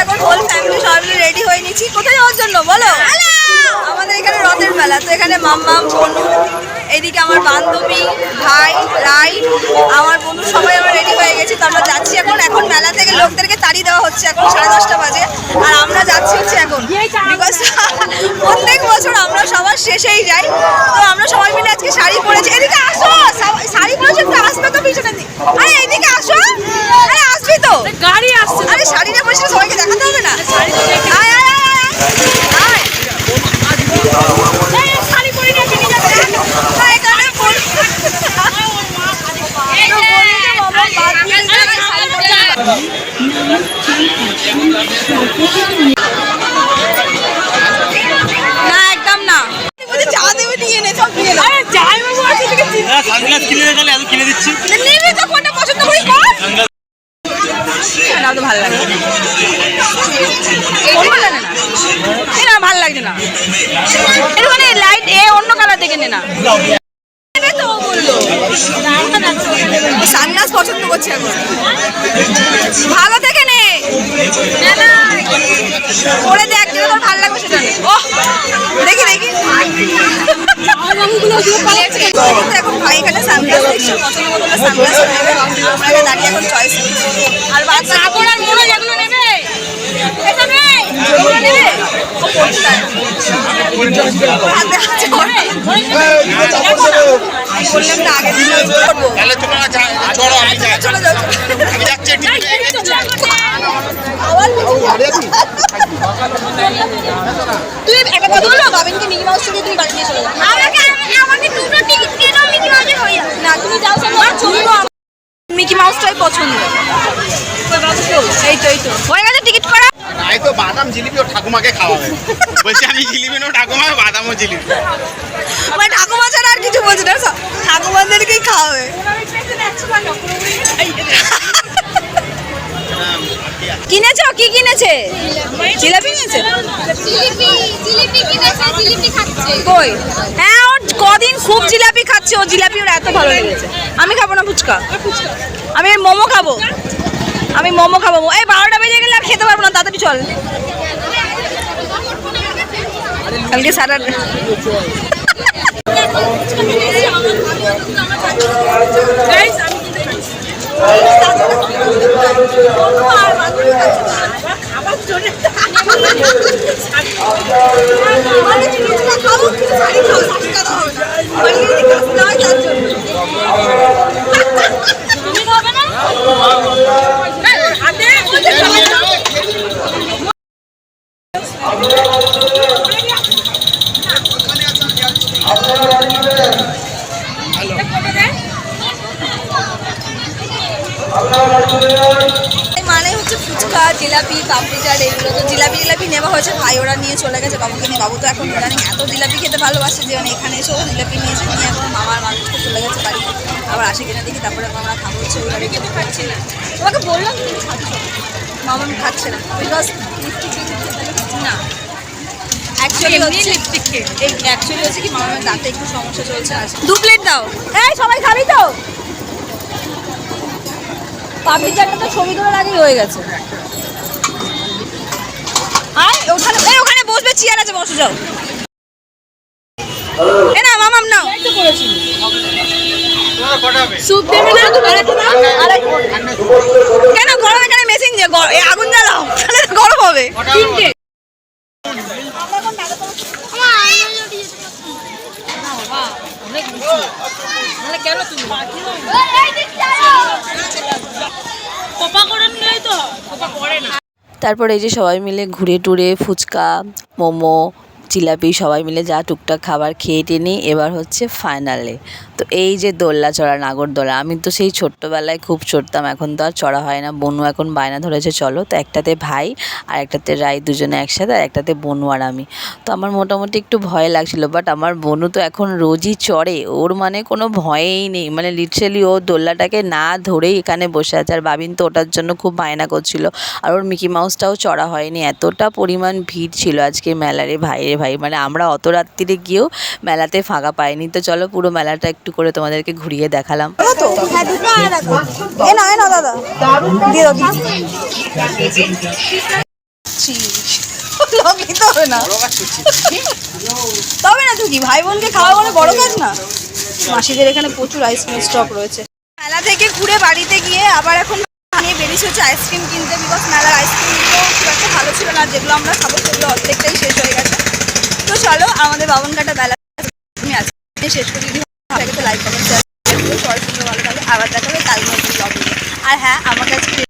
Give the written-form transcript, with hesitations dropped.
এখন whole family সবাই মিলে রেডি হয়ে নিচ্ছি। কোথায় যাওয়ার জন্য বলো? আমাদের এখানে রথের মেলা, তো এখানে মাম্মাম, বনু, এইদিকে আমার বান্ধবী, ভাই, রাই, আমার বন্ধু সবাই আমরা রেডি হয়ে গেছি। তো আমরা যাচ্ছি এখন। এখন মেলা থেকে লোকদেরকে তাড়িয়ে দেওয়া হচ্ছে, এখন 10:30 বাজে। আর আমরা যাচ্ছি হচ্ছে এখন, বিকজ প্রত্যেক বছর আমরা সবার শেষেই যাই। তো আমরা সবাই মিলে আজকে শাড়ি পরেছি। এদিকে আসো, শাড়ি পরেছি, একটু আসবে তো পিছনে দিকে। আরে এইদিকে আসো, আরে আসবি তো, গাড়ি আসছে। আরে শাড়িটা পরেছি সবাইকে দেখাতে হবে না? আয় আয় আয় শাড়ি পরে নিয়ে চলে যাচ্ছে। না একদম না, চা দেবে নিয়ে নে, সব নিয়ে নাও। আরে যাই বাবু আছে থেকে সানগ্লাস কিনে দে, তাহলে এত কিনে দিচ্ছি। নিবি তো, কোনটা পছন্দ করি কর। না তো ভালো লাগে, কোন ভালো লাগে না, না ভালো লাগছে না। এর মানে লাইট এ অন্য কালার দেখে নে না। তো বললো সানগ্লাস পছন্দ করছে এখন, ভালো দেখে নে পরে দেখ, যেটা তোর ভালো লাগবে সেটা নে। ও দেখি দেখি এখন ভাই এখানে সানগ্লাস দেখছি, পছন্দ মতো সানগ্লাস নেবে। আমরা এখানে দাঁড়িয়ে এখন চয়েস করছি। আর বাচ্চা এখন আর মনে যেগুলো নেবে এটা নেই, যেগুলো নেবে বললাম না আগে দিন করবো। চলে যাও, আমি যাচ্ছি। তুই একটা কথা বলো, বাবিনকে মিকি মাউস থেকে তুমি বাড়ি নিয়ে চলে যাও। আমাকে দুটো টিকিট দিয়ে দাও, মিকি মাউসে হয়ে যাবে না। তুমি যাও, ছবি মিকি মাউসটাই পছন্দ। এই তো হয়ে গেছে টিকিট করা। নাই তো বাদাম জিলিপি ও ঠাকুমাকে খাওয়াবে। বলছি আমি জিলিপি নো ঠাকুমা, বাদাম ও জিলিপি। মানে ঠাকুমা ছাড়া আর কিছু বলছে না, ঠাকুমাদেরকেই খাওয়াবে। কিনেছো? কি কিনেছে? জিলাপি কিনেছে? জিলিপি কিনেছে, জিলিপি খাচ্ছে। কই? হ্যাঁ ও কদিন খুব জিলাপি খাচ্ছে, ও জিলাপি ওর এত ভালো লেগেছে। আমি খাবো না ফুচকা, আমি মোমো খাবো। এই 12টা বেজে গেলে আর খেতে পারবো না, তাড়াতাড়ি চল। কালকে সারা মানে হচ্ছে ফুচকা, জিলাপি, পাপড়ি চাট, এগুলো তো জিলাপি নেওয়া হয়েছে। ভাই ওরা নিয়ে চলে গেছে বাবুকে নিয়ে। বাবু তো এখন জানি এত জিলাপি খেতে ভালোবাসে যে মানে এখানে এসেও জিলাপি নিয়েছে, নিয়ে এখন মামার মানুষকে চলে গেছে বাড়ি। আবার আসে কিনা দেখি, তারপরে আমরা খাবো হচ্ছে। ওইভাবে খেতে পারছি না, তোমাকে বললাম তুমি খাচ্ছ, মামা খাচ্ছে না বিকজ না অ্যাকচুয়ালি হচ্ছে কি মামার দাঁতে একটু সমস্যা চলছে। আছে 2 প্লেট দাও। এই সবাই খাবি তো? পাপড়ি চাটটা তো ছবি তোলার আগেই হয়ে গেছে। ওখানে বসবে, চেয়ার আছে, বসে যাও। এ না মামাম নাও। স্যুপ দেবে না? কেন গরম? এখানে মেশিন যে আগুন জ্বালাও, তাহলে গরম হবে। 3টে তারপর এই যে সবাই মিলে ঘুরে টুরে ফুচকা, মোমো, জিলাপি সবাই মিলে যা টুকটাক খাবার খেয়ে টেনে এবার হচ্ছে ফাইনালে। তো এই যে দোলনা চড়া, নাগরদোলা, আমি তো সেই ছোট্টবেলায় খুব চড়তাম, এখন তো আর চড়া হয় না। বনু এখন বায়না ধরেছে চলো, তো একটাতে ভাই আর একটাতে রাই, দুজনে একসাথে, আর একটাতে বনু আর আমি। তো আমার মোটামুটি একটু ভয় লাগছিলো, বাট আমার বনু তো এখন রোজই চড়ে, ওর মানে কোনো ভয়েই নেই, মানে লিটারালি ও দোলনাটাকে না ধরেই এখানে বসে আছে। আর বাবিন তো ওটার জন্য খুব বায়না করছিল, আর ওর মিকি মাউসটাও চড়া হয়নি, এতটা পরিমাণ ভিড় ছিল আজকে মেলারে। ভাই মানে আমরা অত রাত্রিরে গিয়েও মেলাতে ফাঁকা পাইনি। তো চলো পুরো মেলাটা একটু করে তোমাদেরকে ঘুরিয়ে দেখালাম। দাদা দিয়ে দাও। করছিস ব্লগ নিতে হবে না বড় কাজ করছি তবে না তুই কি ভাই বোনকে খাওয়া মানে বড় কাজ না মাসিদের এখানে প্রচুর আইসক্রিম স্টক রয়েছে মেলা থেকে ঘুরে বাড়িতে গিয়ে আবার এখন নিয়ে বেরিয়েছে হচ্ছে আইসক্রিম কিনতে বিকজ মেলার আইসক্রিমগুলো খুব একটা ভালো ছিল না যেগুলো আমরা খাবো সেগুলো অর্ধেকটাই শেষ হয়ে গেছে তো চলো আমাদের বাবনঘাটা বেলা আমি আজকে শেষ করে যদি ভালো লাগে তো লাইক কমেন্ট শেয়ার সরাসরি ভালো লাগে আবার দেখা হবে কাল নতুন ব্লগে আর হ্যাঁ আমার কাছে